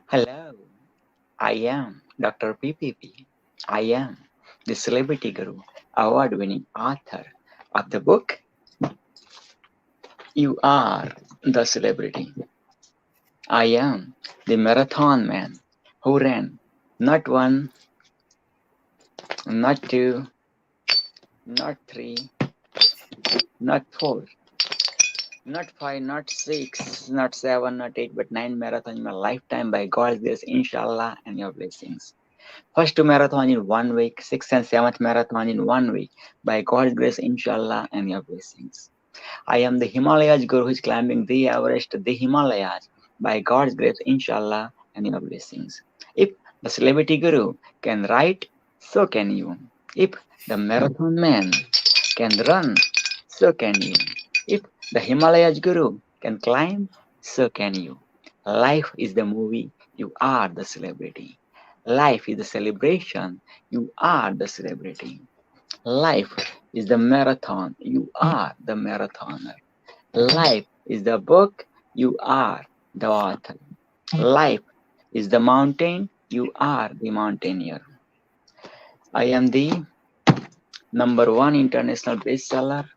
Hello, I am Dr. PPP. I am the Celebrity Guru, award winning author of the book You Are the Celebrity. I am the marathon man who ran not one, not two, not three, not four, not five, not six, not seven, not eight, but nine marathons in my lifetime by God's grace, inshallah, and your blessings. First two marathon in 1 week, sixth and seventh marathon in 1 week by God's grace, inshallah, and your blessings. I am the Himalayas Guru who is climbing the Everest, the Himalayas by God's grace, inshallah, and your blessings. If the celebrity Guru can write, so can you. If the marathon man can run, so can you. If the Himalayas Guru can climb, so can you. Life is the movie, you are the celebrity. Life is the celebration, you are the celebrity. Life is the marathon, you are the marathoner. Life is the book, you are the author. Life is the mountain, you are the mountaineer. I am the number one international bestseller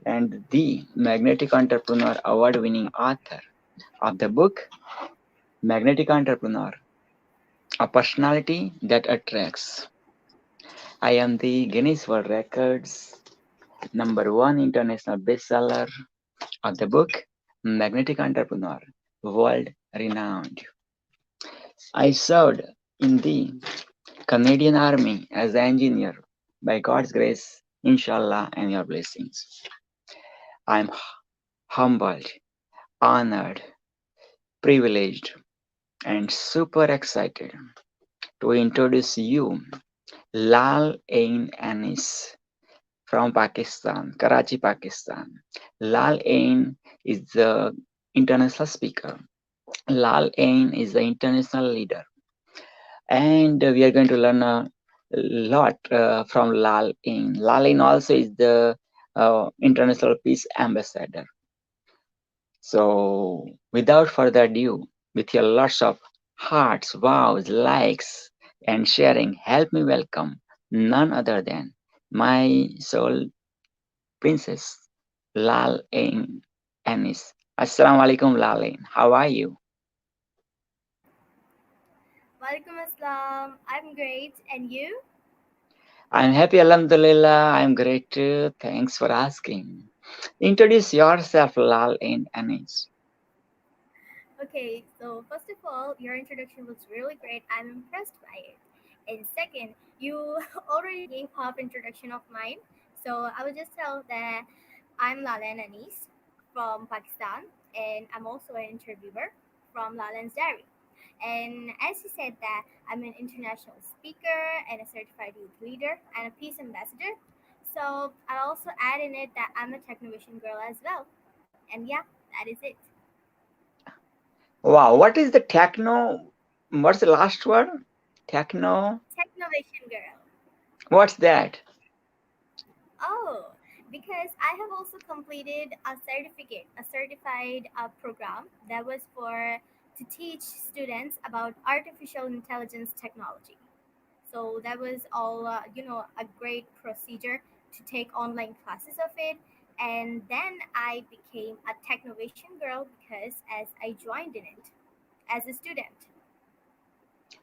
and the Magnetic Entrepreneur Award winning author of the book Magnetic Entrepreneur, a personality that attracts. I am the Guinness World Records number one international bestseller of the book Magnetic Entrepreneur, world renowned. I served in the Canadian Army as an engineer by God's grace, inshallah, and your blessings. I'm humbled, honored, privileged, and super excited to introduce you Lal-ain Anees from Pakistan, Karachi, Pakistan. Lal-ain is the international speaker. Lal-ain is the international leader. And we are going to learn a lot from Lal-ain. Lal-ain also is the international peace ambassador. So without further ado, with your lots of hearts, wows, likes, and sharing, help me welcome none other than my soul princess, Lal-ain Anees. Assalamu alaikum, Lal-ain. How are you? Walaikum Assalam. I'm great. And you? I'm happy, Alhamdulillah. I'm great too. Thanks for asking. Introduce yourself, Lal-ain Anees. Okay, so first of all, your introduction was really great. I'm impressed by it. And second, you already gave half introduction of mine. So I will just tell that I'm Lal-ain Anees from Pakistan, and I'm also an interviewer from Lal-ain's Diary. And as you said that I'm an international speaker and a certified youth leader and a peace ambassador. So I'll also add in it that I'm a Technovation girl as well. And yeah, that is it. Wow, what is the techno? What's the last word? Techno? Technovation girl. What's that? Oh, because I have also completed a certificate, a certified program that was for to teach students about artificial intelligence technology. So that was all, a great procedure to take online classes of it. And then I became a Technovation girl because as I joined in it as a student.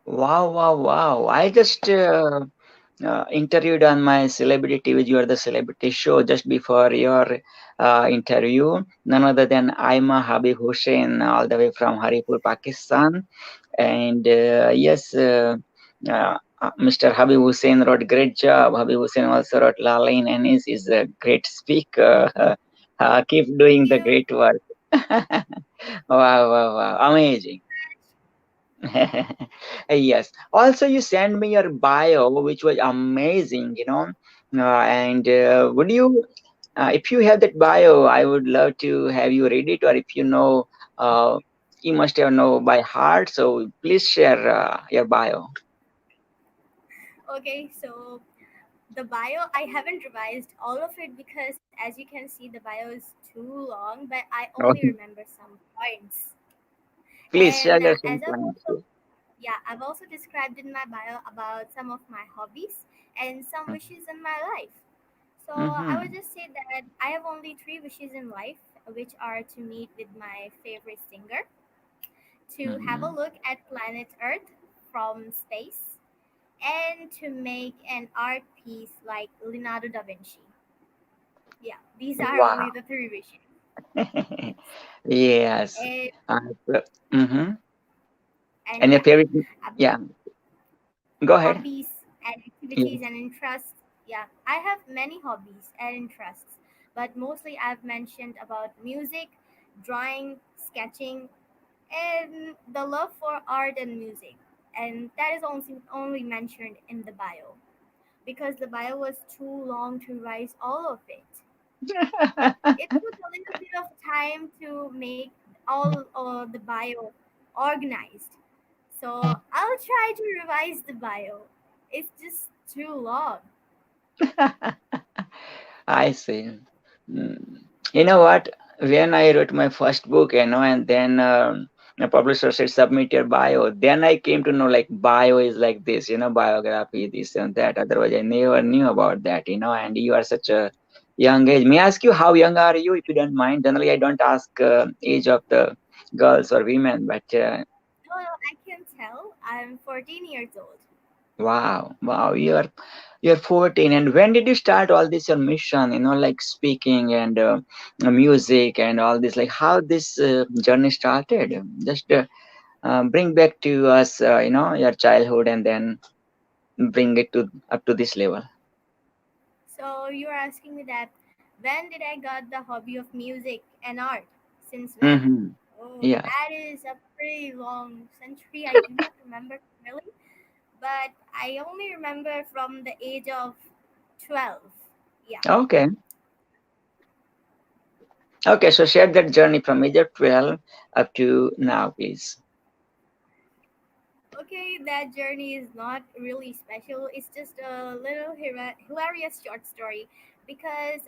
Wow, wow, wow. I just interviewed on my celebrity with You Are the Celebrity show just before your interview. None other than Aima Habib Hussain, all the way from Haripur, Pakistan. And yes, Mr. Habib Hussain wrote great job. Habib Hussain also wrote Lal-ain Anees is a great speaker. Keep doing Thank the you. great work. Wow, wow, wow. Amazing. Yes. Also, you sent me your bio, which was amazing, and would you, if you have that bio, I would love to have you read it, or if you know, uh, you must have know by heart. So please share your bio. Okay, so the bio, I haven't revised all of it because as you can see, the bio is too long, but I only Okay. remember some points. Please And share your as some I've also plans. Yeah, I've also described in my bio about some of my hobbies and some wishes in my life. So I would Mm-hmm. just say that I have only three wishes in life, which are to meet with my favorite singer, to have a Mm-hmm. look at planet Earth from space, and to make an art piece like Leonardo da Vinci. Yeah, these are only Wow. the three wishes. Yes. Yes. And Uh, mm-hmm. And and your yeah, favorite? about Yeah. Go ahead. hobbies and activities Yes. and interests. Yeah, I have many hobbies and interests, but mostly I've mentioned about music, drawing, sketching, and the love for art and music. And that is only mentioned in the bio because the bio was too long to revise all of it. It took a little bit of time to make all the bio organized. So I'll try to revise the bio. It's just too long. I see. Mm. You know what? When I wrote my first book, and then the publisher said submit your bio. Then I came to know like bio is like this, biography, this and that. Otherwise, I never knew about that, And you are such a young age. May I ask you how young are you, if you don't mind? Generally, I don't ask age of the girls or women, but No, no, I can tell. I'm 14 years old. wow, wow, you're 14, and when did you start all this your mission? Like speaking and music and all this. Like how this journey started? Just bring back to us, your childhood, and then bring it to up to this level. So you're asking me that when did I got the hobby of music and art? Since when? Mm-hmm. Oh, Yes. that is a pretty long century. I do not remember really, but I only remember from the age of 12. Yeah. Okay. Okay. So share that journey from age of 12 up to now, please. Okay, that journey is not really special. It's just a little hilarious short story because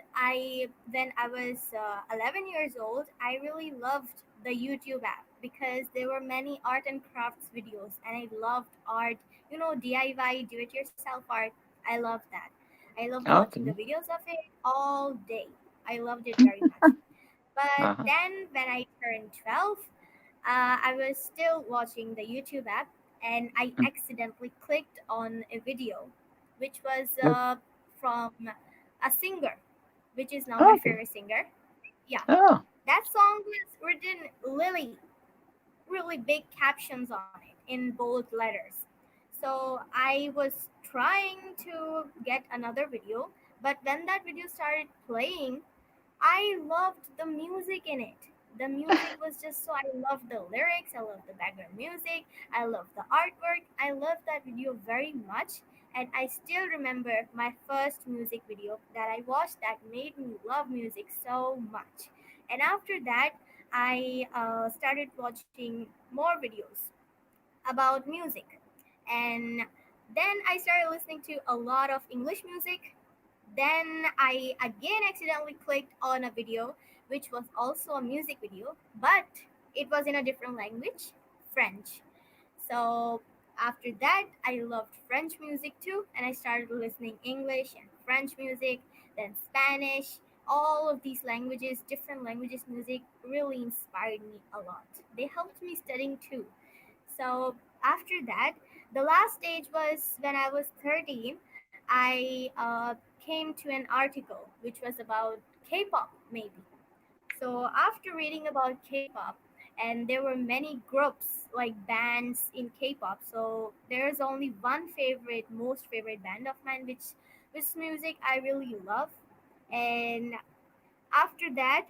when I was 11 years old, I really loved the YouTube app because there were many art and crafts videos and I loved art, DIY, do it yourself art. I loved that. I loved watching the Okay. videos of it all day. I loved it very much. But Uh-huh. then when I turned 12, I was still watching the YouTube app and I accidentally clicked on a video which was from a singer, which is now my Okay. favorite singer. Yeah, Oh. that song was written really big captions on it in bold letters. So I was trying to get another video, but when that video started playing, I loved the music in it. The music was just so I loved the lyrics, I loved the background music, I loved the artwork. I loved that video very much. And I still remember my first music video that I watched that made me love music so much. And after that, I started watching more videos about music. And then I started listening to a lot of English music. Then I again accidentally clicked on a video which was also a music video, but it was in a different language, French. So after that, I loved French music too, and I started listening English and French music, then Spanish. All of these languages, different languages music really inspired me a lot. They helped me studying too. So after that, the last stage was when I was 13. I came to an article which was about K-pop, maybe. So after reading about K-pop, and there were many groups like bands in K-pop. So there's only one most favorite band of mine, which music I really love. And after that,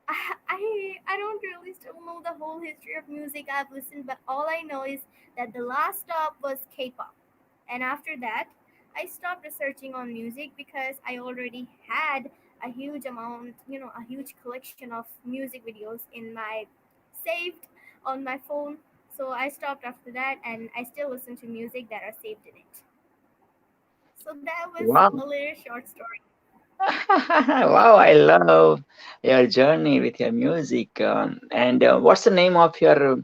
I don't really still know the whole history of music I've listened, but all I know is that the last stop was K-pop, and after that, I stopped researching on music because I already had a huge amount, a huge collection of music videos in my saved on my phone. So I stopped after that, and I still listen to music that are saved in it. So that was a Wow. little short story. Wow, I love your journey with your music. And what's the name of your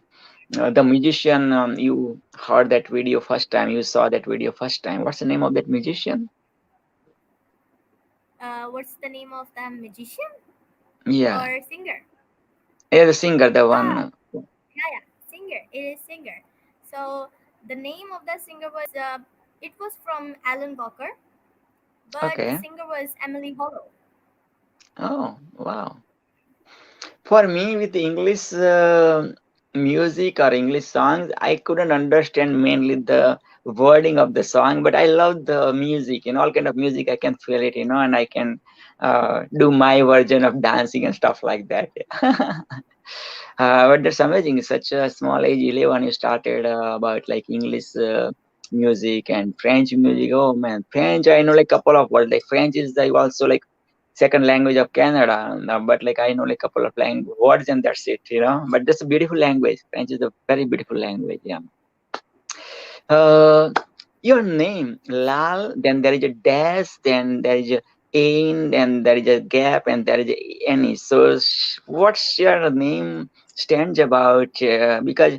The musician, you heard that video first time, you saw that video first time. What's the name of that musician? What's the name of the magician Yeah, or singer? yeah, the singer, the Ah, one. yeah, singer. It is singer. So the name of the singer was it was from Alan Walker, but the Okay. singer was Emily Hollow. Oh, wow. For me, with English music or English songs, I couldn't understand mainly the wording of the song, but I love the music. All kind of music, I can feel it, and I can do my version of dancing and stuff like that. But that's amazing. Such a small age, 11, you started about like English music and French music. Oh man, French, I know like couple of words. Like French is like also like second language of Canada, but like I know like couple of language words and that's it. But that's a beautiful language. French is a very beautiful language. Yeah. Uh, your name Lal, then there is a dash, then there is a in, then there is a gap, and there is a any. So what's your name stands about? Because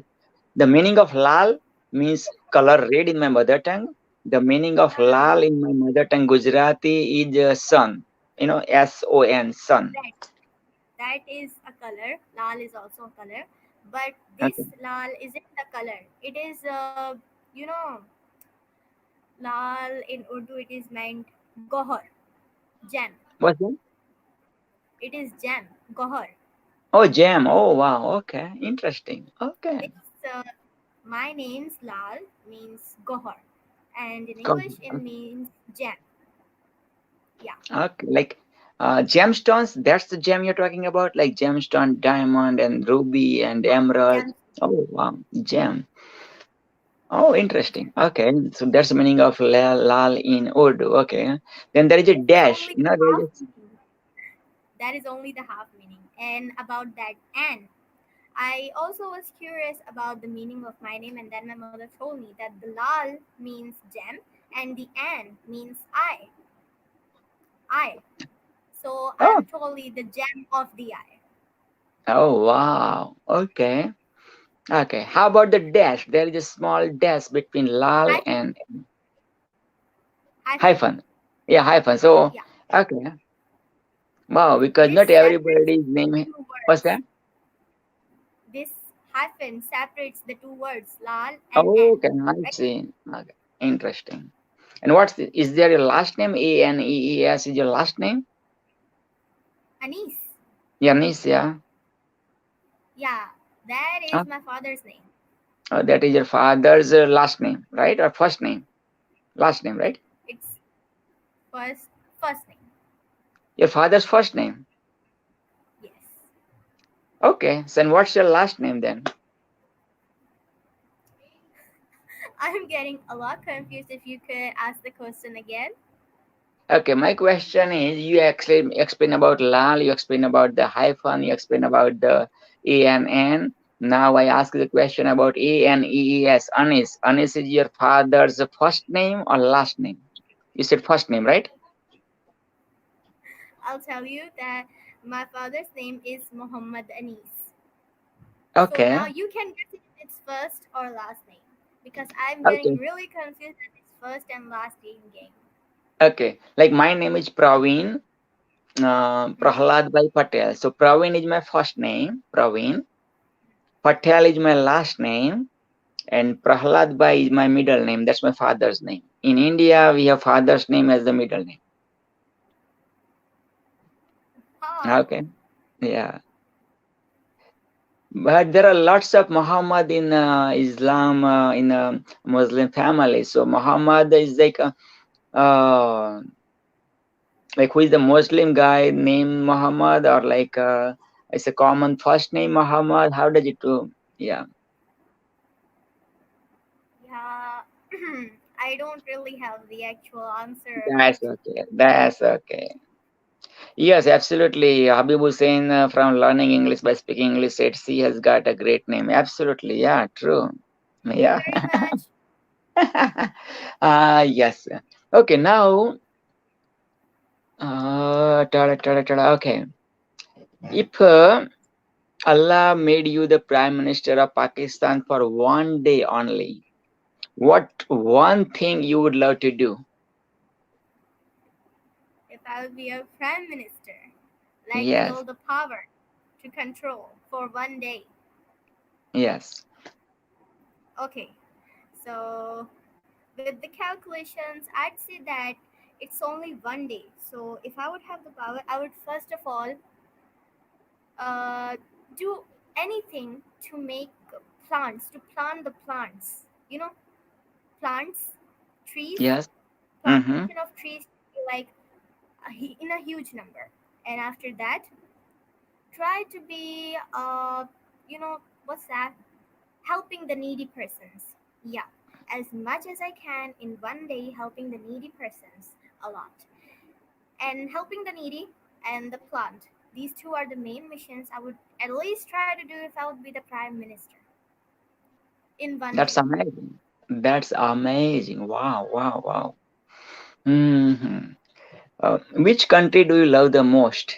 the meaning of Lal means color red in my mother tongue. The meaning of Lal Ah, in my mother tongue Gujarati is sun. Son, sun. that that is a color. Lal is also a color, but this Okay. lal isn't a color. It is you know lal in Urdu. It is meant gohar, gem. What's that? It is gem, gohar. Oh, jam. Oh, wow. Okay. Interesting. Okay. It's my name's Lal means gohar, and in Cool. English it means gem. Yeah, Okay. Like gemstones, that's the gem you're talking about? Like gemstone, diamond, and ruby, and yeah, emerald. gem. Oh, wow. Gem. Oh, interesting. Okay. So that's the meaning of lal in Urdu. Okay. Then there is a This is dash. only There half is meaning. That is only the half meaning. And about that and I also was curious about the meaning of my name, and then my mother told me that the lal means gem and the an means I. I. So oh, I'm totally the gem of the eye. oh, wow. Okay. Okay. How about the dash? There is a small dash between lal Hyphen. and Hyphen. hyphen. Yeah, hyphen. So, Yeah. okay. Wow, because This not separates everybody's name. two What's words. that? This hyphen separates the two words lal and Oh, an. okay, I Right? see. Okay, interesting. And is there your last name? Anees is your last name? Anis. Yanis, yeah. Yeah. That is Oh, my father's name. that is your father's last name, right? Or first name? Last name, right? It's first name. Your father's first name. Yes. Okay, so then what's your last name then? I'm getting a lot confused. If you could ask the question again. Okay, my question is you actually explain about lal, you explain about the hyphen, you explain about the A and N. Now I ask the question about Anees, Anis. Anis is your father's first name or last name? You said first name, right? I'll tell you that my father's name is Muhammad Anis. So Okay, now you can guess if it's first or last name because I'm getting okay, really confused that it's first and last name game. okay. Like my name is Praveen, Hmm? Prahlad Bhai Patel. So Praveen is my first name, Praveen. Patel is my last name, and Prahlad Bhai is my middle name. That's my father's name. In India, we have father's name as the middle name. Oh, Okay. Yeah, but there are lots of Muhammad in Islam, in Muslim family. So Muhammad is like who is the Muslim guy named Muhammad, or like it's a common first name Muhammad. How does it do? Yeah, yeah. I don't really have the actual answer, but that's okay. That's okay. Yes, absolutely. Habib Hussein from Learning English by Speaking English said she has got a great name. Absolutely, yeah, true. thank you Yeah. very much. Yes. Okay, now okay. If Allah made you the Prime Minister of Pakistan for one day only. What one thing you would love to do? If I would be a prime minister, like with Yes, all the power to control for one day. yes. Okay, so with the calculations, I'd say that it's only one day. So if I would have the power, I would first of all uh, do anything to make plants, to plant the plants. You know, plants, trees, Yes. Mm-hmm. plantation of trees should be like in a huge number. And after that, try to be, what's that? Helping the needy persons. Yeah, as much as I can in one day, helping the needy persons a lot. And helping the needy and the plant. These two are the main missions I would at least try to do if I would be the prime minister in one That's day. amazing. That's amazing. Wow, wow, wow. Mm-hmm. Which country do you love the most?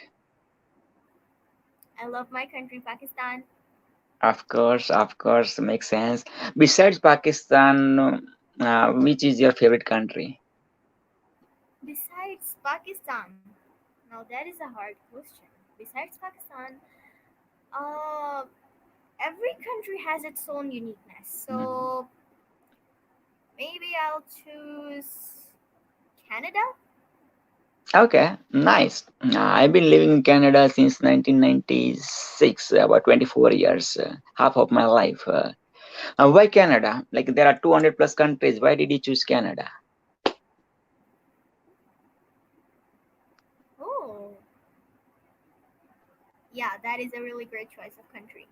I love my country, Pakistan. Of course, makes sense. Besides Pakistan, which is your favorite country? Besides Pakistan, now that is a hard question. Besides Pakistan, uh, every country has its own uniqueness. Mhm. So maybe I'll choose Canada. Okay, nice. I've been living in Canada since 1996, about 24 years, half of my life. Why Canada? Like there are 200 plus countries. Why did you choose Canada? Oh, yeah, that is a really great choice of country.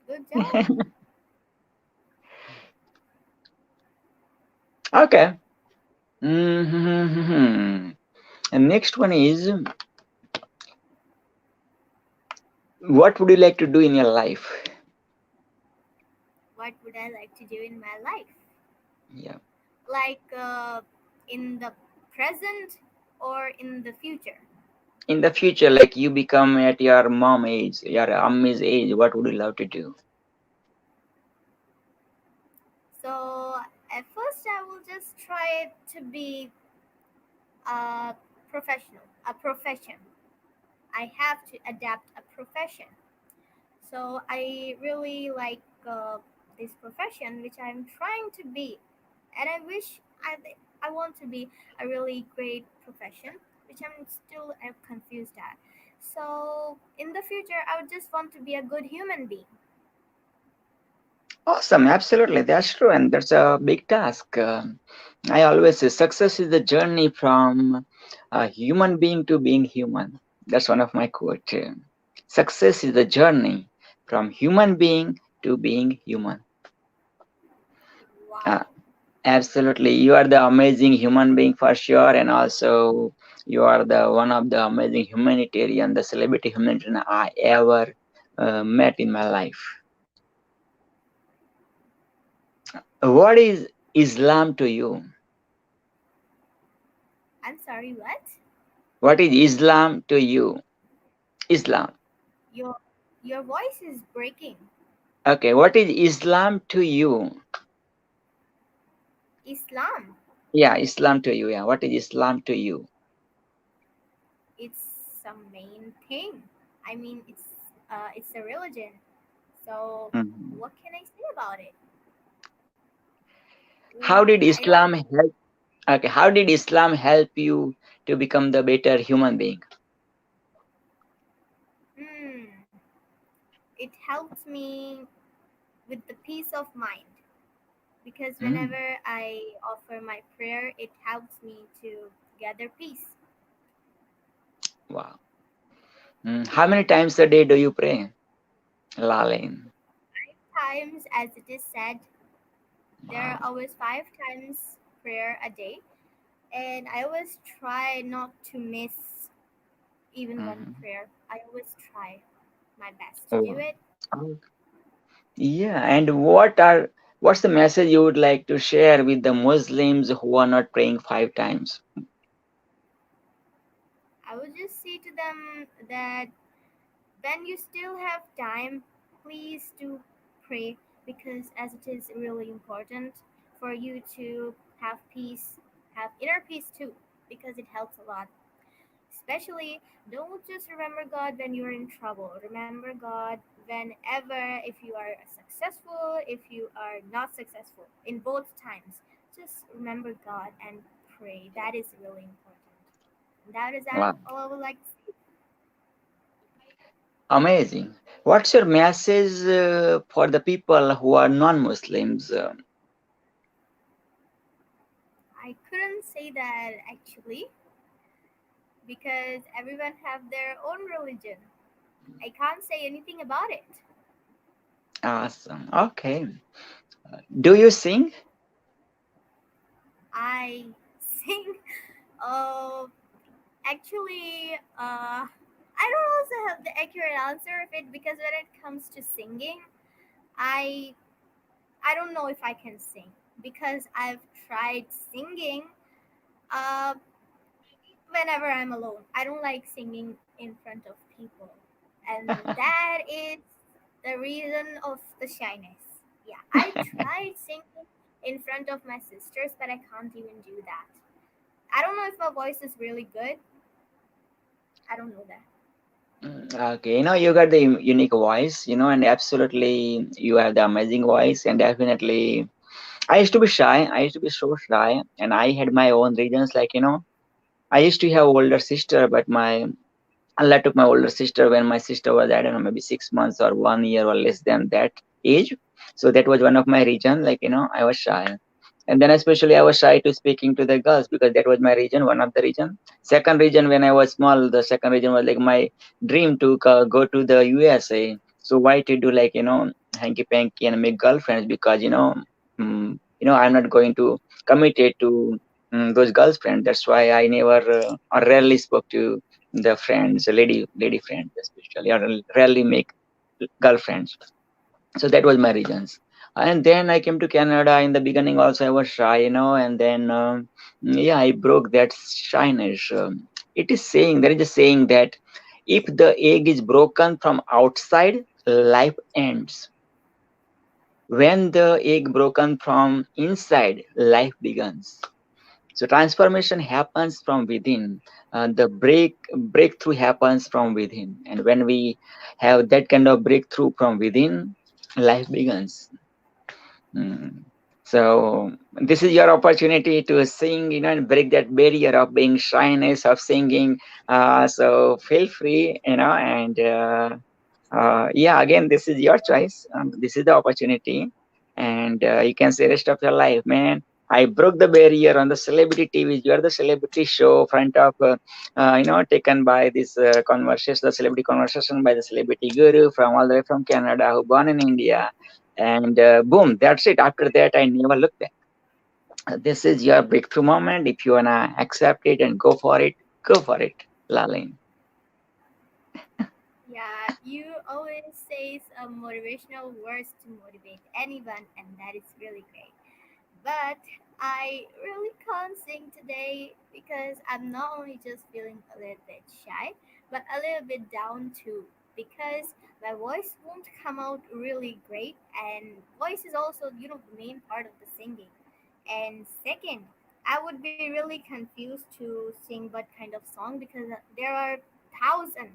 Good job. Okay. Mm-hmm. And next one is, what would you like to do in your life? What would I like to do in my life? Yeah. Like in the present or in the future? In the future, like you become at your mom age, your mommy's age, what would you love to do? So at first, I will just try to be a professional, a profession. I have to adapt a profession. So I really like this profession, which I'm trying to be, and I wish I want to be a really great profession, which I'm still confused at. So in the future, I would just want to be a good human being. Awesome, absolutely, that's true, and that's a big task. I always say success is the journey from a human being to being human. That's one of my quote. Success is the journey from human being to being human. Uh, Wow. Absolutely, you are the amazing human being for sure, and also you are the one of the amazing humanitarian, the celebrity humanitarian I ever met in my life. What is Islam to you? I'm sorry, what? What is Islam to you? Islam. Your your voice is breaking. Okay, what is Islam to you? Islam. Yeah, Islam to you. Yeah, what is Islam to you? It's a main thing. I mean, it's a religion. So Mhm. what can I say about it? How did I don't. Islam help? Okay, how did Islam help you to become the better human being? Hmm. It helped me with the peace of mind because Mm, whenever I offer my prayer, it helps me to gather peace. wow. How many times a day do you pray? Lal-ain. Times, as it is said, there are Wow. always 5 times prayer a day, and I always try not to miss even one Mhm. prayer. I always try my best to do Wow. it. Oh, yeah, and what's the message you would like to share with the Muslims who are not praying 5 times? I would just say to them that when you still have time, please do pray, because as it is really important for you to have peace, have inner peace too, because it helps a lot. Especially, don't just remember God when you're in trouble. Remember God whenever, if you are successful, if you are not successful, in both times. Just remember God and pray. That is really important. That is Wow, all I would like to say. amazing. What's your message for the people who are non-Muslims? I couldn't say that actually, because everyone have their own religion. I can't say anything about it. Awesome. Okay. Do you sing? I sing. Uh, Actually, I don't also have the accurate answer of it, because when it comes to singing, I I don't know if I can sing, because I've tried singing uh, whenever I'm alone. I don't like singing in front of people, and that is the reason of the shyness. Yeah, I tried singing in front of my sisters, but I can't even do that. I don't know if my voice is really good. I don't know that. Okay, you got the unique voice, and absolutely you have the amazing voice, and definitely I used to be shy. I used to be so shy, and I had my own reasons. I used to have older sister, but my Allah took my older sister when my sister was, I don't know, maybe 6 months or 1 year or less than that age. So that was one of my reason. I was shy. And then especially I was shy to speaking to the girls because that was my region, one of the region. Second region, when I was small, the second region was like my dream to go to the USA. So why to do hanky panky and make girlfriends because I'm not going to commit it to those girlfriends. That's why I never or rarely spoke to the friends, lady friends especially, or rarely make girlfriends. So that was my reasons. And then I came to Canada. In the beginning also I was shy, and then yeah, I broke that shyness. It is saying, there is a saying that if the egg is broken from outside, life ends. When the egg broken from inside, life begins. So transformation happens from within. The breakthrough happens from within, and when we have that kind of breakthrough from within, life begins. Mm. So this is your opportunity to sing, and break that barrier of being shyness of singing. So feel free, and yeah, again, this is your choice. This is the opportunity, and you can say rest of your life, man. I broke the barrier on the celebrity TV. You are the celebrity show front of, taken by this conversation, the celebrity conversation by the celebrity guru from all the way from Canada, who born in India, and boom, that's it. After that, I never looked back. This is your breakthrough moment. If you wanna accept it and go for it, Lalin. Yeah, you always say some motivational words to motivate anyone, and that is really great. But I really can't sing today, because I'm not only just feeling a little bit shy, but a little bit down too, because my voice won't come out really great, and voice is also, the main part of the singing. And second, I would be really confused to sing what kind of song, because there are thousand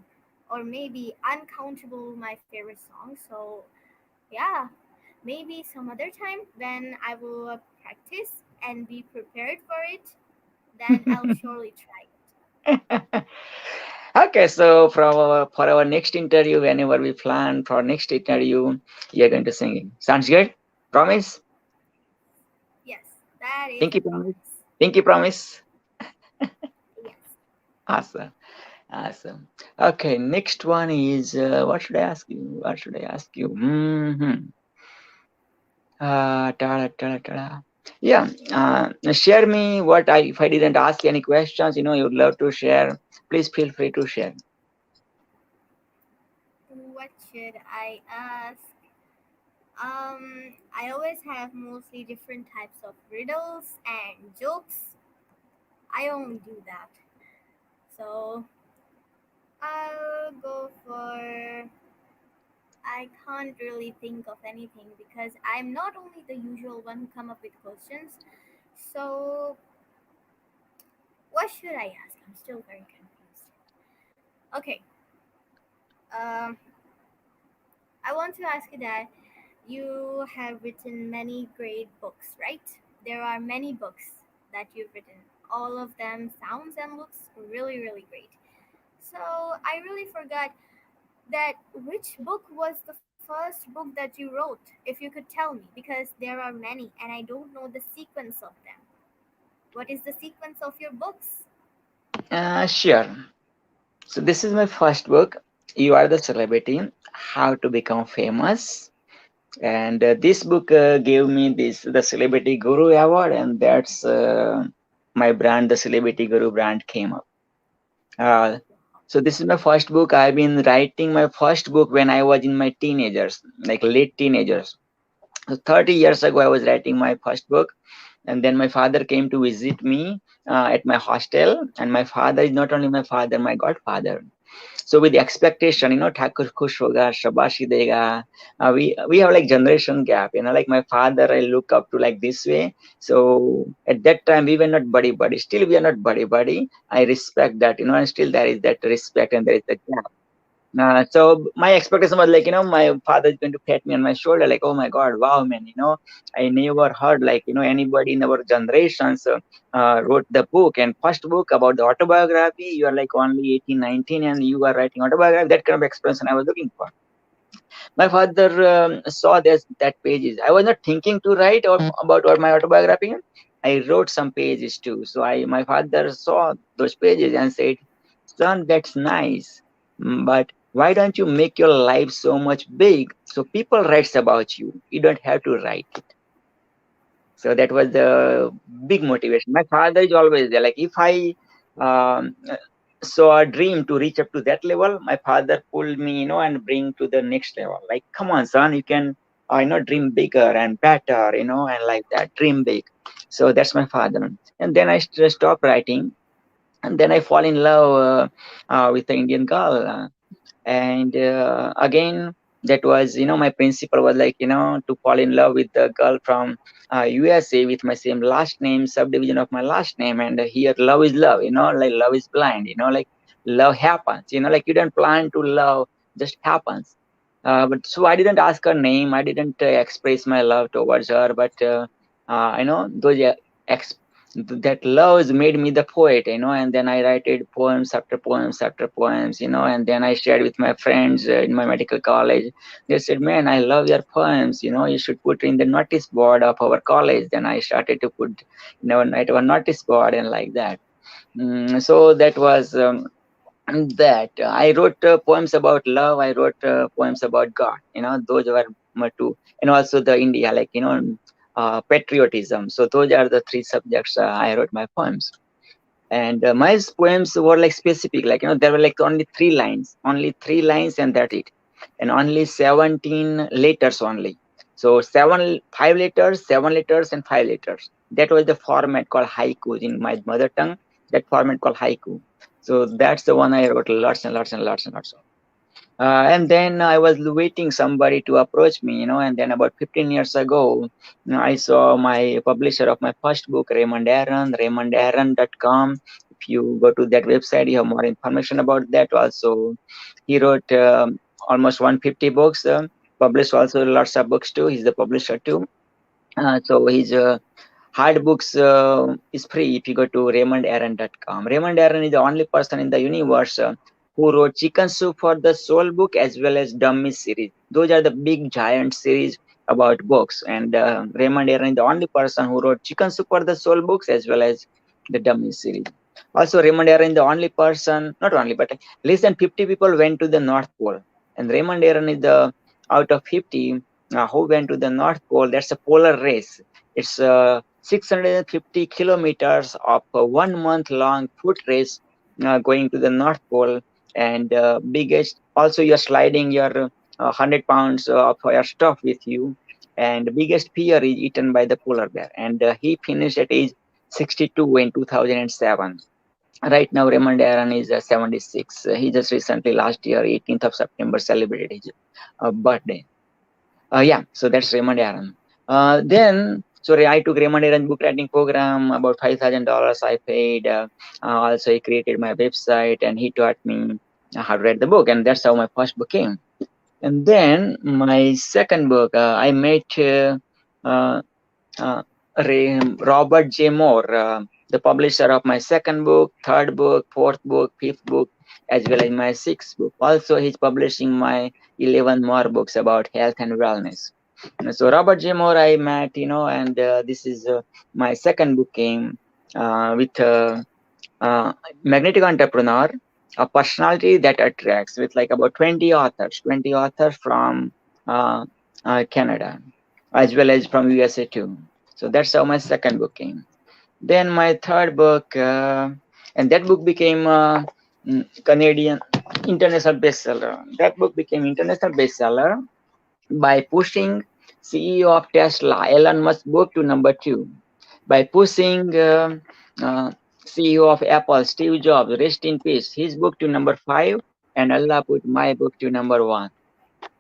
or maybe uncountable my favorite songs. So yeah, maybe some other time when I will practice and be prepared for it, then I'll surely try it. Okay, so for our next interview, whenever we plan for next interview, you're going to sing. Sounds good? Promise? Yes, that is a Pinky promise? promise. Pinky promise? Yes. Awesome. Awesome. Okay, next one is what should I ask you? What should I ask you? Yeah, share me what I if I didn't ask you any questions, you'd love to share. Please feel free to share. What should I ask? I always have mostly different types of riddles and jokes. I only do that. So I'll go for I can't really think of anything because I'm not only the usual one who come up with questions. So what should I ask? I'm still very confused. Okay. Um, I want to ask you that you have written many great books, right? There are many books that you've written. All of them sounds and looks really, really great. So I really forgot that which book was the first book that you wrote, if you could tell me, because there are many and I don't know the sequence of them. What is the sequence of your books? Sure. So this is my first book. You are the celebrity. How to become famous. And this book gave me this the Celebrity Guru award, and that's my brand, the Celebrity Guru brand, came up. Uh, so this is my first book. I've been writing my first book when I was in my teenagers, like late teenagers. So 30 years ago, I was writing my first book, and then my father came to visit me at my hostel. And my father is not only my father, my godfather. So with the expectation, Thakur khush hoga, shabashi dega. We have like generation gap, like my father I look up to like this way. So at that time we were not buddy buddy. Still we are not buddy buddy. I respect that, and still there is that respect and there is that gap. So my expectation was like, my father is going to pat me on my shoulder, like, oh my God, wow, man, I never heard like, anybody in our generations wrote the book and first book about the autobiography. You are like only 18, 19, and you are writing autobiography. That kind of expression I was looking for. My father saw that pages. I was not thinking to write about what my autobiography. I wrote some pages too. So my father saw those pages and said, "Son, that's nice, but why don't you make your life so much big so people writes about you? You don't have to write it." So that was the big motivation. My father is always there. Like if I um, saw a dream to reach up to that level, my father pulled me, and bring to the next level. Like, come on, son, you can, dream bigger and better, and like that, dream big. So that's my father. And then I stopped writing, and then I fall in love with the Indian girl. And again, that was, my principal was like, to fall in love with the girl from USA with my same last name, subdivision of my last name. And here love is love, like love is blind, like love happens, like you don't plan to love, just happens. But so I didn't ask her name, I didn't express my love towards her, but those that love has made me the poet, and then I write it poems after poems after poems, and then I shared with my friends in my medical college. They said, man, I love your poems, you should put in the notice board of our college. Then I started to put, at our notice board and like that. So that was that I wrote poems about love. I wrote poems about God. Those were my two, and also the India, like patriotism. So those are the three subjects I wrote my poems. And my poems were like specific, like there were like only three lines, and that's it, and only 17 letters only. So 5 letters, 7 letters, and 5 letters. That was the format called haiku in my mother tongue. That format called haiku. So that's the one I wrote lots and lots and lots and lots of. And then I was waiting somebody to approach me, and then about 15 years ago, I saw my publisher of my first book, Raymond Aaron, raymondaaron.com. If you go to that website, you have more information about that. Also, he wrote almost 150 books, published also lots of books too. He's the publisher too. So his hard books is free if you go to raymondaaron.com. Raymond Aaron is the only person in the universe who wrote Chicken Soup for the Soul book as well as Dummy series. Those are the big giant series about books. And Raymond Aaron is the only person who wrote Chicken Soup for the Soul books as well as the Dummy series. Also, Raymond Aaron is the only person, not only, but less than 50 people went to the North Pole. And Raymond Aaron is the out of 50 who went to the North Pole. That's a polar race. It's 650 kilometers of a 1 month long foot race going to the North Pole. And biggest, also you're sliding your 100 pounds of your stuff with you. And the biggest fear is eaten by the polar bear. And he finished at age 62 in 2007. Right now, Raymond Aaron is 76. He just recently, last year, 18th of September, celebrated his birthday. Yeah, so that's Raymond Aaron. Sorry, I took Raymond Aaron's book writing program, about $5,000 I paid. Also, he created my website and he taught me how to write the book, and that's how my first book came. And then my second book, I met uh, uh, Robert J. Moore, the publisher of my second book, third book, fourth book, fifth book, as well as my sixth book. Also, he's publishing my 11 more books about health and wellness. So Robert J. Moore I met, and this is my second book came with uh, magnetic entrepreneur, a personality that attracts, with like about 20 authors from uh, Canada, as well as from USA too. So that's how my second book came. Then my third book, and that book became Canadian international bestseller. That book became international bestseller by pushing CEO of Tesla, Elon Musk book to number two, by pushing uh, CEO of Apple, Steve Jobs, rest in peace, his book to number five, and Allah put my book to number one.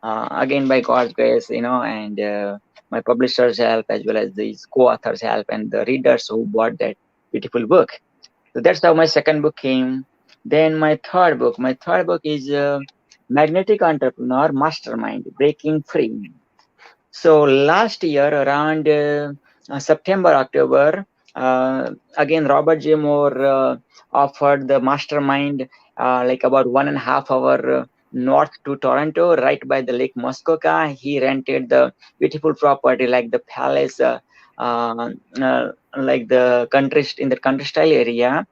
Again, by God's grace, and my publisher's help, as well as these co-authors' help, and the readers who bought that beautiful book. So that's how my second book came. Then my third book is Magnetic Entrepreneur Mastermind, Breaking Free. So last year, around September, October, again Robert J. Moore offered the mastermind, like about 1.5 hour north to Toronto, right by the Lake Muskoka. He rented the beautiful property, like the palace, uh, like the country in the country style area.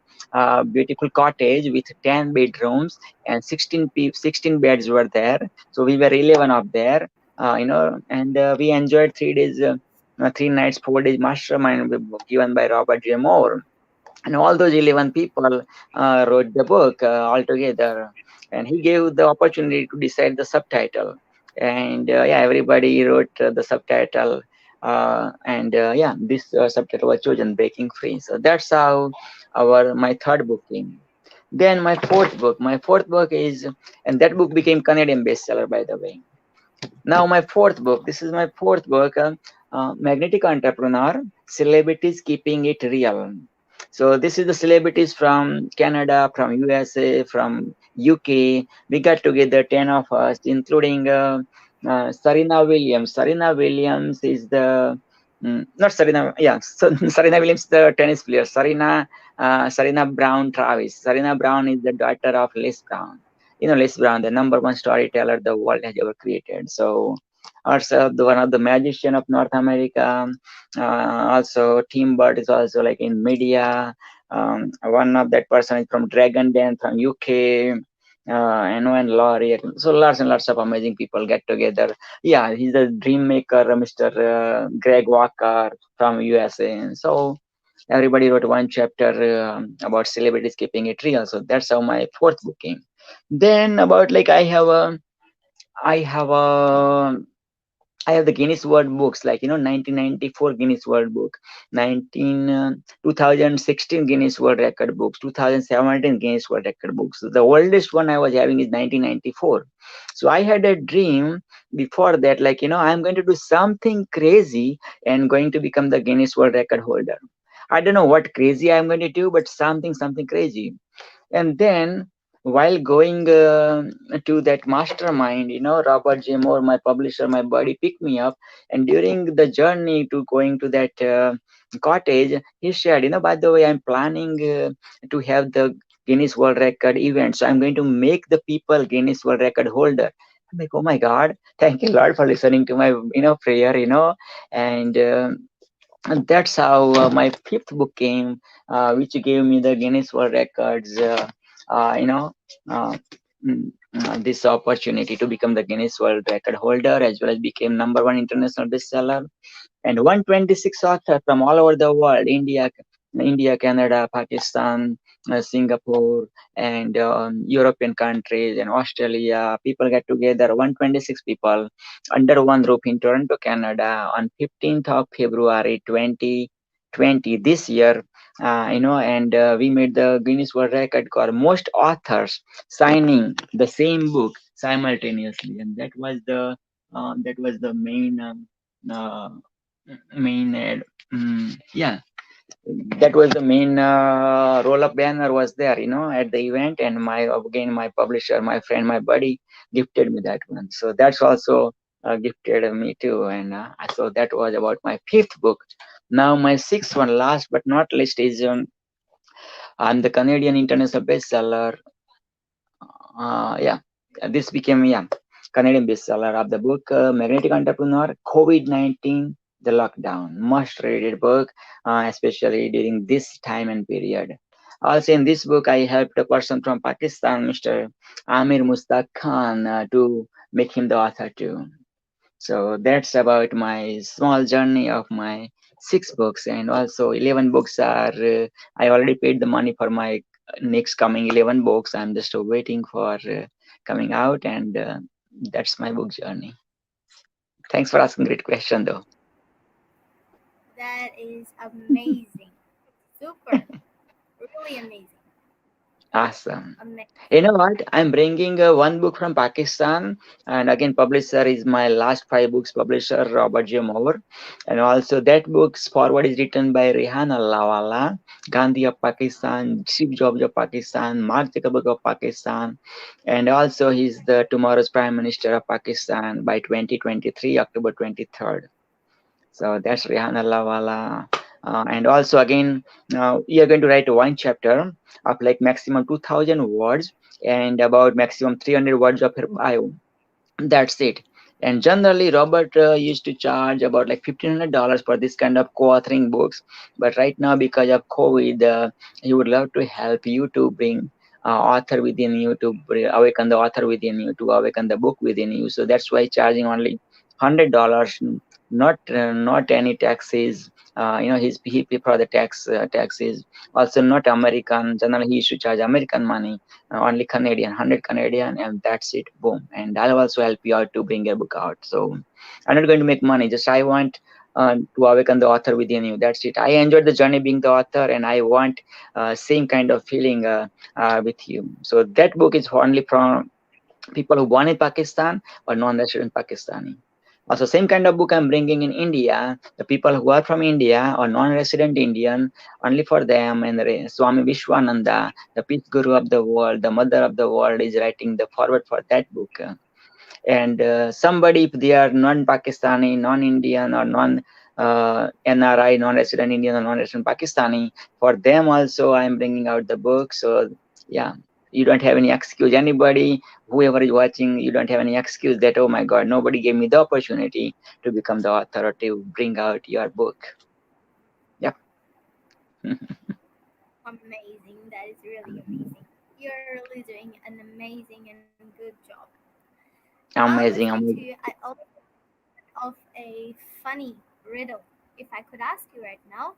Beautiful cottage with 10 bedrooms and 16 beds were there. So we were 11 up there, and we enjoyed 3 days, 3 nights, 4 days mastermind given by Robert J. Moore. And all those 11 people wrote the book all together. And he gave the opportunity to decide the subtitle. And yeah, everybody wrote the subtitle. And yeah, this subtitle was chosen, Breaking Free. So that's how my third book came. Then my fourth book is, and that book became Canadian bestseller, by the way. Now, this is my fourth book, Magnetic Entrepreneur, Celebrities Keeping It Real. So this is the celebrities from Canada, from USA, from UK. We got together, 10 of us, including Serena Williams. Serena Williams is not Serena, yeah, so Serena Williams, the tennis player. Serena Brown Travis. Serena Brown is the daughter of Les Brown. Les Brown, the number one storyteller the world has ever created. So, also one of the magician of North America. Also, Tim Bird is also like in media. One of that person is from Dragon Den from UK. And Laurie. So lots and lots of amazing people get together. Yeah, he's a dream maker, Mr. Greg Walker from USA. So everybody wrote one chapter about celebrities keeping it real. So that's how my fourth book came. Then about like I have a I have the Guinness World Books, like 1994 Guinness World Book, 2016 Guinness World Record Books, 2017 Guinness World Record Books. The oldest one I was having is 1994. So I had a dream before that, like I'm going to do something crazy and going to become the Guinness World Record holder. I don't know what crazy I'm going to do, but something crazy. And then while going to that mastermind, Robert J. Moore, my publisher, my buddy, picked me up. And during the journey to going to that cottage, he shared, by the way, I'm planning to have the Guinness World Record event. So I'm going to make the people Guinness World Record holder. I'm like, oh my God, thank you, Lord, for listening to my, prayer, and that's how my fifth book came, which gave me the Guinness World Records, uh, you know, uh, this opportunity to become the Guinness World Record holder, as well as became number one international bestseller. And 126 authors from all over the world, India, Canada, Pakistan, Singapore, and European countries and Australia. People get together, 126 people under one roof in Toronto, Canada on 15th of February 2020 this year. and we made the Guinness World Record for most authors signing the same book simultaneously, and that was the uh, main yeah, that was the main roll up banner was there, at the event. And my publisher, my friend, my buddy gifted me that one, so that's also gifted me too. And so that was about my fifth book. Now my sixth one, last but not least, is I'm the Canadian international bestseller. Yeah, this became, yeah, Canadian bestseller of the book, Magnetic Entrepreneur, COVID-19, the lockdown. Must read book, especially during this time and period. Also, in this book, I helped a person from Pakistan, Mr. Amir Mustaq Khan, to make him the author too. So that's about my small journey of my six books, and also 11 books are. I already paid the money for my next coming 11 books. I'm just waiting for coming out, and that's my book journey. Thanks for asking great question though. That is amazing. Super. Really amazing. Awesome. Amazing. You know what? I'm bringing one book from Pakistan, and again, publisher is my last five books publisher, Robert J. Moore. And also, that book's forward is written by Rehan Allawala, Gandhi of Pakistan, Steve Jobs of Pakistan, Mark Zuckerberg of Pakistan, and also he's the tomorrow's Prime Minister of Pakistan by 2023, October 23rd. So that's Rihanna Lawala. And also again, you're going to write one chapter of like maximum 2000 words and about maximum 300 words of her bio. That's it. And generally, Robert used to charge about like $1,500 for this kind of co-authoring books. But right now, because of COVID, he would love to help you to bring author within you, to awaken the author within you, to awaken the book within you. So that's why charging only $100, not any taxes. He pay for the taxes. Also, not American. Generally, he used to charge American money, only Canadian, 100 Canadian, and that's it. Boom. And I'll also help you out to bring your book out. So I'm not going to make money. Just I want to awaken the author within you. That's it. I enjoyed the journey being the author, and I want same kind of feeling with you. So that book is only from people who born in Pakistan or non-resident Pakistani. Also, same kind of book I'm bringing in India. The people who are from India or non-resident Indian, only for them. And Swami Vishwananda, the peace guru of the world, the mother of the world, is writing the forward for that book. And somebody, if they are non-Pakistani, non-Indian, or non-NRI, non-resident Indian or non-resident Pakistani, for them also I'm bringing out the book. So yeah, you don't have any excuse. Anybody, whoever is watching, you don't have any excuse that, oh my God, nobody gave me the opportunity to become the author or to bring out your book. Yep. Amazing. That is really amazing. You're really doing an amazing and good job. Now let's Amazing, get to amazing. I also of a funny riddle. If I could ask you right now,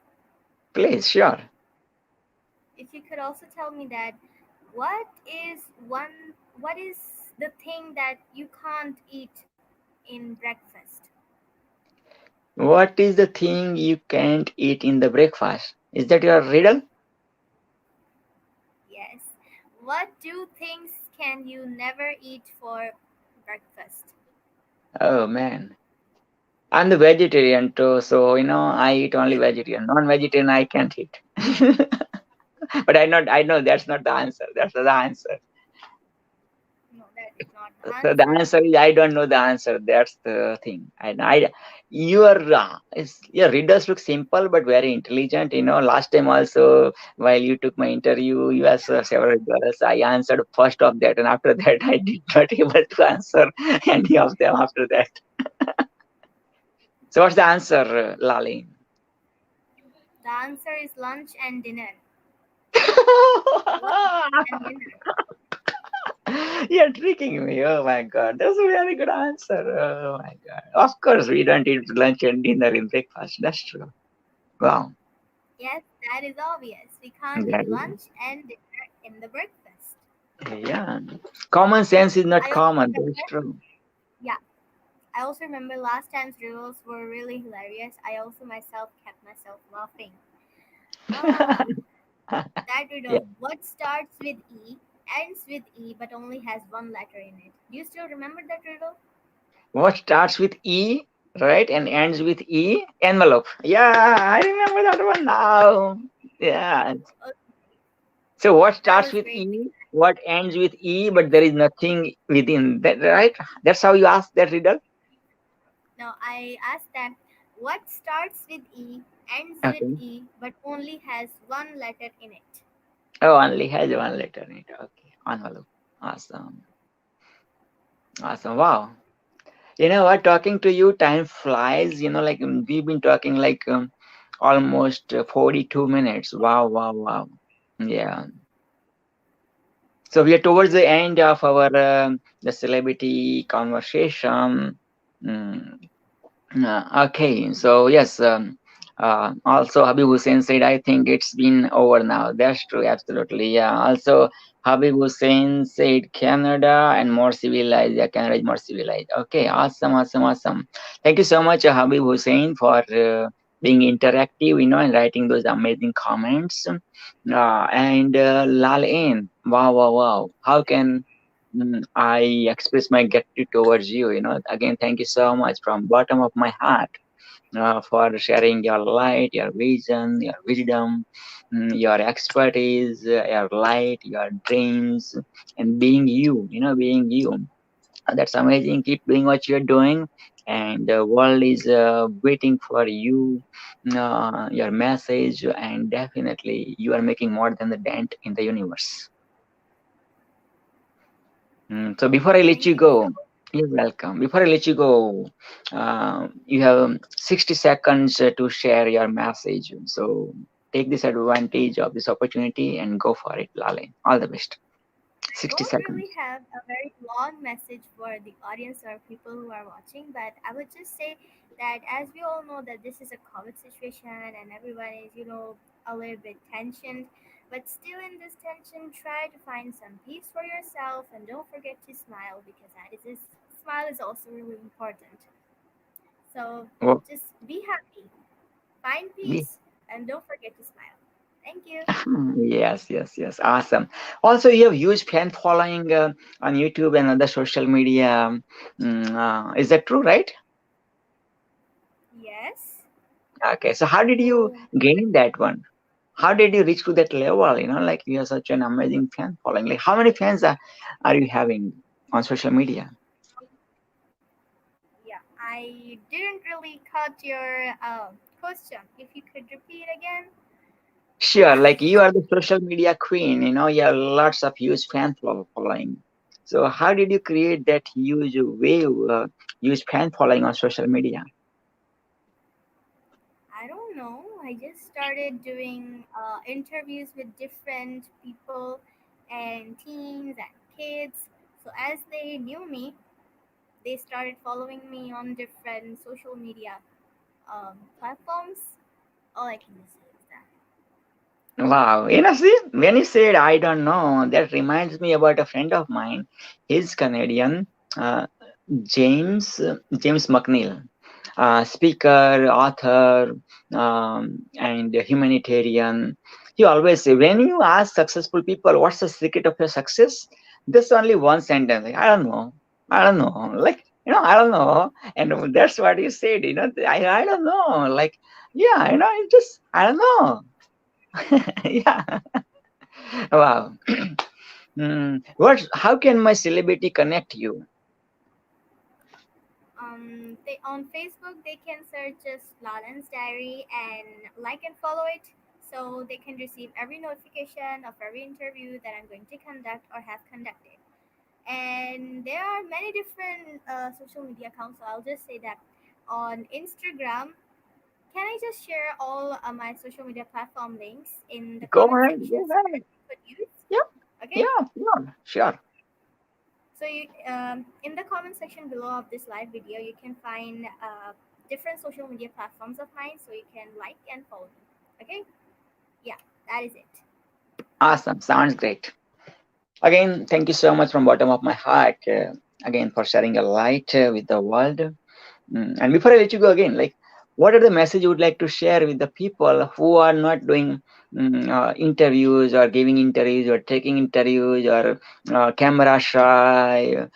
Please, sure. if you could also tell me that what is one what is the thing that you can't eat in breakfast? What is the thing you can't eat in the breakfast? Is that your riddle? Yes. What two things can you never eat for breakfast? Oh man. I'm the vegetarian too, so I eat only vegetarian. Non-vegetarian I can't eat. But I know that's not the answer. That's not the answer. No, that is not the So the answer. answer is I don't know the answer. That's the thing. And your readers look simple but very intelligent. Last time also while you took my interview, you asked several girls. I answered first of that, and after that I did not able to answer any of them after that. So what's the answer, Lal-ain? The answer is lunch and dinner. Lunch and dinner. You're tricking me. Oh my God. That's a very good answer. Oh my God. Of course, we don't eat lunch and dinner in breakfast. That's true. Wow. Yes, that is obvious. We can't eat That is, lunch and dinner in the breakfast. yeah. Common sense is not I also common. That's remember, true. yeah, I also remember last time's riddles were really hilarious. I also myself kept myself laughing. Ah, that Yeah. riddle. What starts with E, ends with E, but only has one letter in it? Do you still remember that riddle? What starts with E, right, and ends with E? Envelope. Yeah, I remember that one now. Yeah. Oh, So what that starts was with great. E, what ends with E, but there is nothing within that, right? That's how you ask that riddle? Now I asked that what starts with E, ends with Okay. E, but only has one letter in it. Oh, only has one letter in it. Okay. Envelope. Awesome. Awesome. Wow. You know what? Talking to you, time flies. Like we've been talking like almost 42 minutes. Wow, wow, wow. Yeah. So we are towards the end of our the celebrity conversation. Mm, okay, so yes, also Habib Hussein said, I think it's been over now. That's true, absolutely. Yeah. Also, Habib Hussein said Canada and more civilized. Yeah, Canada is more civilized. Okay, awesome, awesome, awesome. Thank you so much, Habib Hussein, for being interactive, and writing those amazing comments. And Lal-ain, wow, wow, wow. How can I express my gratitude towards you? Again, thank you so much from bottom of my heart for sharing your light, your vision, your wisdom, your expertise, your light, your dreams, and being you. Being you. That's amazing. Keep doing what you're doing, and the world is waiting for you, your message, and definitely you are making more than the dent in the universe. So before I let Thank you you so go, you're welcome. Before I let you go, you have 60 seconds to share your message. So take this advantage of this opportunity and go for it, Lale. All the best. 60 don't really seconds. have a very long message for the audience or people who are watching, but I would just say that as we all know that this is a COVID situation and everyone is, a little bit tensioned, but still in this tension, try to find some peace for yourself and don't forget to smile because smile is also really important. So Well, just be happy, find we- peace, and don't forget to smile. Thank you. yes, yes, yes. Awesome. Also, you have huge fan following on YouTube and other social media. Is that true, right? Yes. Okay. So how did you Oh, gain that one? How did you reach to that level? Like you have such an amazing fan following. Like how many fans are you having on social media? yeah. I didn't really cut your question. If you could repeat again. Sure, like you are the social media queen. You have lots of huge fan following. So how did you create that huge wave, huge fan following on social media? I don't know. I just started doing interviews with different people and teens and kids. So as they knew me, they started following me on different social media platforms. All I can say is that. Wow. See, when you said I don't know, that reminds me about a friend of mine. He's Canadian, uh, James McNeil, speaker, author, and humanitarian. He always say, when you ask successful people, what's the secret of your success? There's only one sentence. Like, I don't know. I don't know. Like, I don't know. And that's what he said. I don't know. Like, yeah, it's just, I don't know. Yeah. Wow. How can my celebrity connect you? They on Facebook they can search just Lal-ain's Diary and like and follow it so they can receive every notification of every interview that I'm going to conduct or have conducted. And there are many different social media accounts. So I'll just say that on Instagram, can I just share all my social media platform links in the Go comment ahead. section Go so that ahead. you could use? Yeah. Okay. Yeah. Sure. Sure. So in the comment section below of this live video, you can find different social media platforms of mine, so you can like and follow me. Okay? Yeah, that is it. Awesome. Sounds great. Again, thank you so much from bottom of my heart. Again, for sharing a light with the world. And before I let you go again, like, what are the message you would like to share with the people who are not doing interviews or giving interviews or taking interviews or camera shy,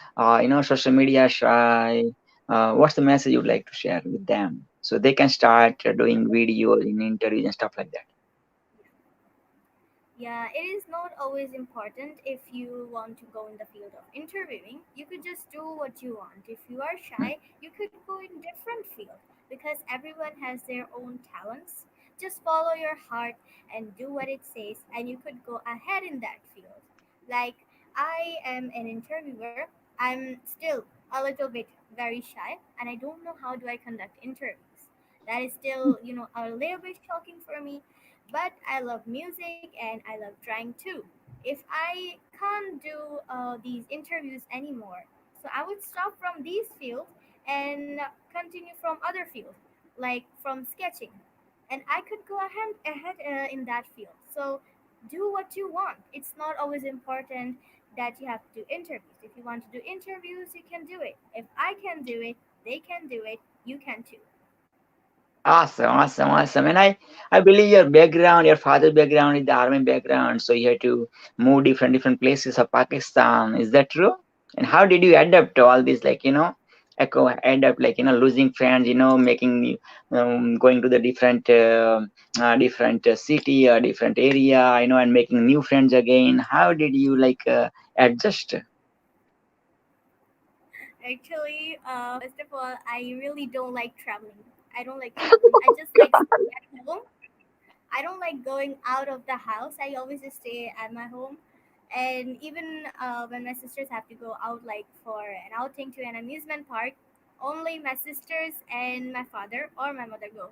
social media shy? What's the message you'd like to share with them so they can start doing videos in interviews and stuff like that? Yeah, it is not always important if you want to go in the field of interviewing. You could just do what you want. If you are shy, you could go in different field because everyone has their own talents. Just follow your heart and do what it says and you could go ahead in that field. Like I am an interviewer. I'm still a little bit very shy and I don't know how do I conduct interviews. That is still, a little bit shocking for me, but I love music and I love drawing too. If I can't do these interviews anymore, so I would stop from these fields and continue from other fields, like from sketching, and I could go ahead in that field. So do what you want. It's not always important that you have to do interviews. If you want to do interviews, you can do it. If I can do it, they can do it. You can too. Awesome, awesome, awesome. And I believe your background, your father's background is the army background. So you had to move different places of Pakistan. Is that true? And how did you adapt to all this, like, adapt, like, losing friends, making, going to the different city or different area, and making new friends again. How did you, like, adjust? Actually, first of all, I really don't like traveling. I don't like traveling. I just like staying at home. I don't like going out of the house. I always just stay at my home. And even when my sisters have to go out, like for an outing to an amusement park, only my sisters and my father or my mother go.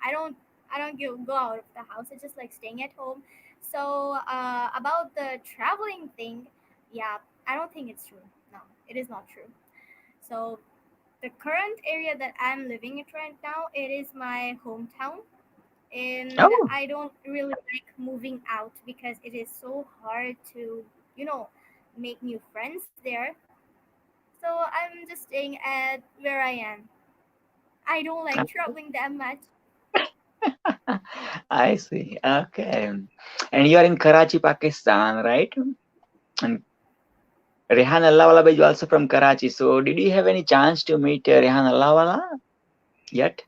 I don't. I don't go out of the house. I just like staying at home. So about the traveling thing, yeah, I don't think it's true. No, it is not true. So the current area that I'm living in right now, it is my hometown, and Oh, I don't really like moving out because it is so hard to, you know, make new friends there. So I'm just staying at where I am. I don't like traveling that much. I see. Okay. And you are in Karachi, Pakistan, right? And Rehan Allahwala is also from Karachi. So did you have any chance to meet Rehan Allahwala yet?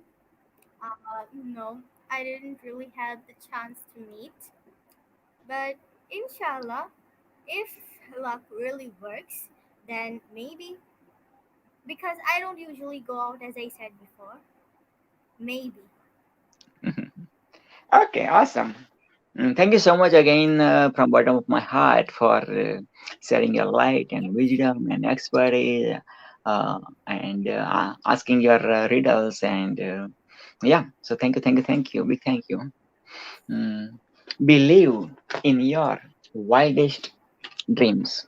No, I didn't really have the chance to meet, but inshallah, if luck really works, then maybe, because I don't usually go out as I said before. Maybe. Okay, awesome. Thank you so much again from bottom of my heart for sharing your light and wisdom and expertise and asking your riddles and yeah. So thank you, thank you, thank you, big thank you. Mm, Believe in your wildest dreams.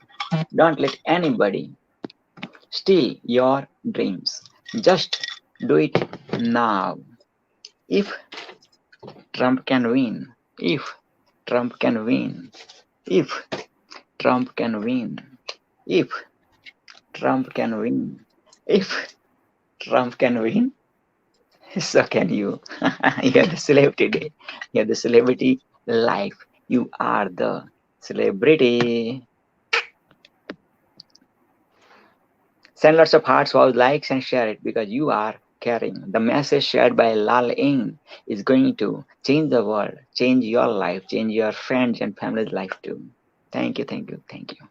Don't let anybody steal your dreams. Just do it now. If Trump can win, if Trump can win, if Trump can win, if Trump can win, if Trump can win, so can you. You are the celebrity day. You are the celebrity life. You are the celebrity. Send lots of hearts, wow, likes, and share it because you are caring. The message shared by Lal-ain is going to change the world, change your life, change your friends and family's life too. Thank you, thank you, thank you.